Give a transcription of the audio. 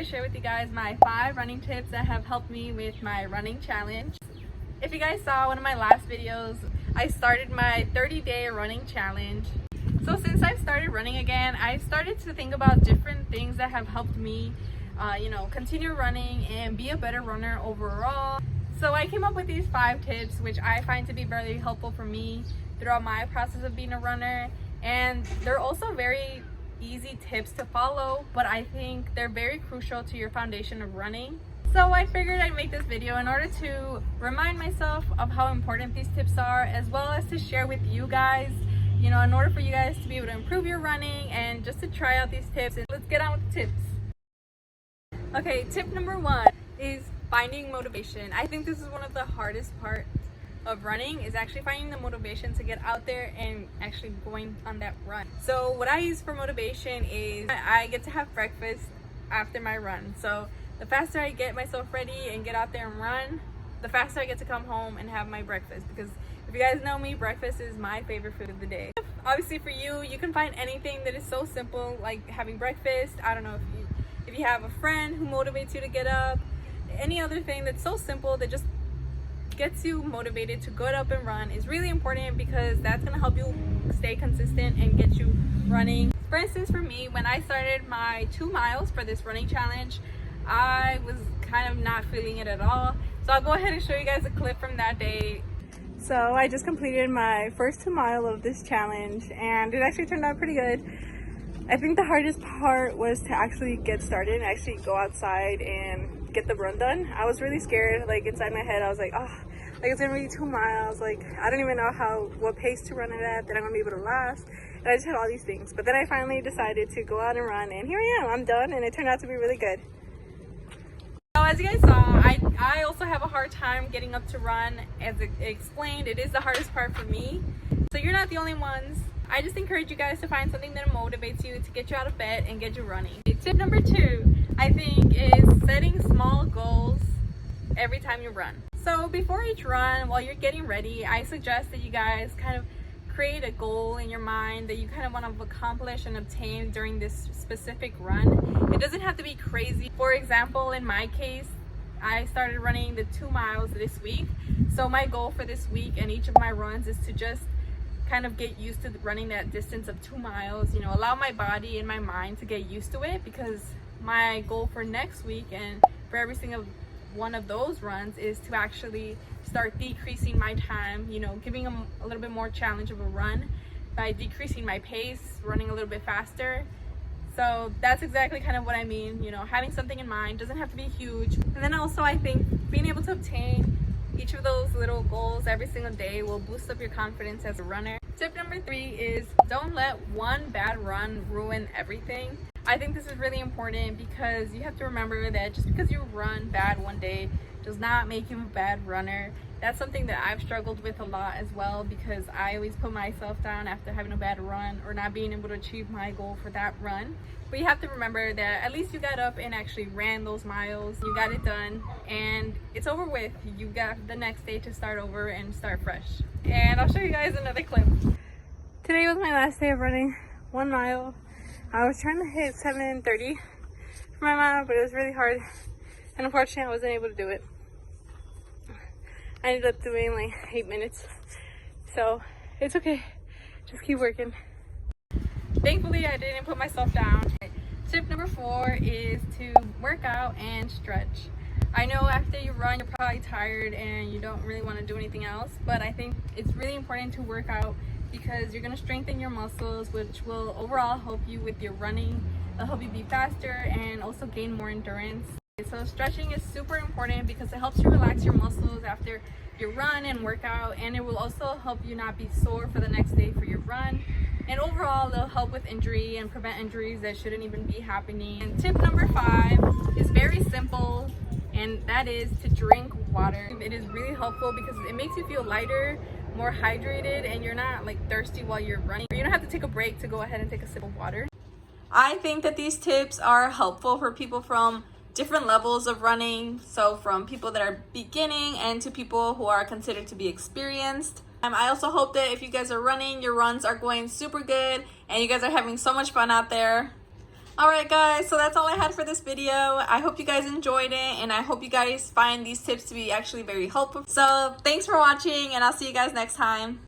to share with you guys my 5 running tips that have helped me with my running challenge. If you guys saw one of my last videos, I started my 30-day running challenge. So since I've started running again, I started to think about different things that have helped me continue running and be a better runner overall. So I came up with these 5 tips which I find to be very helpful for me throughout my process of being a runner, and they're also very easy tips to follow, but I think they're very crucial to your foundation of running. So I figured I'd make this video in order to remind myself of how important these tips are, as well as to share with you guys, in order for you guys to be able to improve your running and just to try out these tips. And let's get on with the tips. Okay, tip number 1 is finding motivation. I think this is one of the hardest parts of running, is actually finding the motivation to get out there and actually going on that run. So what I use for motivation is I get to have breakfast after my run. So the faster I get myself ready and get out there and run, the faster I get to come home and have my breakfast, because if you guys know me, breakfast is my favorite food of the day. Obviously for you, you can find anything that is so simple like having breakfast. I don't know if you have a friend who motivates you to get up, any other thing that's so simple that just gets you motivated to get up and run is really important, because that's going to help you stay consistent and get you running. For instance, for me, when I started my 2 miles for this running challenge, I was kind of not feeling it at all. So I'll go ahead and show you guys a clip from that day. So I just completed my first 2 mile of this challenge and it actually turned out pretty good. I think the hardest part was to actually get started and actually go outside and get the run done. I was really scared, like inside my head I was like, oh, like it's gonna be 2 miles, like I don't even know what pace to run it at, that I'm gonna be able to last, and I just had all these things. But then I finally decided to go out and run, and here I am, I'm done, and it turned out to be really good. So as you guys saw, I also have a hard time getting up to run. As explained, it is the hardest part for me, so you're not the only ones. I just encourage you guys to find something that motivates you to get you out of bed and get you running. Tip number 2, I think, is setting small goals every time you run. So before each run, while you're getting ready, I suggest that you guys kind of create a goal in your mind that you kind of want to accomplish and obtain during this specific run. It doesn't have to be crazy. For example, in my case, I started running the 2 miles this week. So my goal for this week and each of my runs is to just kind of get used to running that distance of 2 miles, allow my body and my mind to get used to it, because my goal for next week and for every single one of those runs is to actually start decreasing my time, giving them a little bit more challenge of a run by decreasing my pace, running a little bit faster. So that's exactly kind of what I mean, having something in mind. Doesn't have to be huge. And then also I think being able to obtain each of those little goals every single day will boost up your confidence as a runner. Tip number 3 is don't let one bad run ruin everything. I think this is really important, because you have to remember that just because you run bad one day does not make you a bad runner. That's something that I've struggled with a lot as well, because I always put myself down after having a bad run or not being able to achieve my goal for that run. But you have to remember that at least you got up and actually ran those miles, you got it done, and it's over with. You got the next day to start over and start fresh. And I'll show you guys another clip. Today was my last day of running 1 mile. I was trying to hit 7:30 for my mile, but it was really hard, and unfortunately I wasn't able to do it. I ended up doing like 8 minutes, so it's okay, just keep working. Thankfully I didn't put myself down. Tip number 4 is to work out and stretch. I know after you run you're probably tired and you don't really want to do anything else, but I think it's really important to work out, because you're going to strengthen your muscles, which will overall help you with your running. It'll help you be faster and also gain more endurance. So stretching is super important because it helps you relax your muscles after your run and workout, and it will also help you not be sore for the next day for your run. And overall, they'll help with injury and prevent injuries that shouldn't even be happening. And tip number 5 is very simple, and that is to drink water. It is really helpful because it makes you feel lighter, more hydrated, and you're not like thirsty while you're running. You don't have to take a break to go ahead and take a sip of water. I think that these tips are helpful for people from different levels of running, so from people that are beginning and to people who are considered to be experienced. I also hope that if you guys are running, your runs are going super good and you guys are having so much fun out there. Alright guys, so that's all I had for this video. I hope you guys enjoyed it, and I hope you guys find these tips to be actually very helpful. So thanks for watching, and I'll see you guys next time.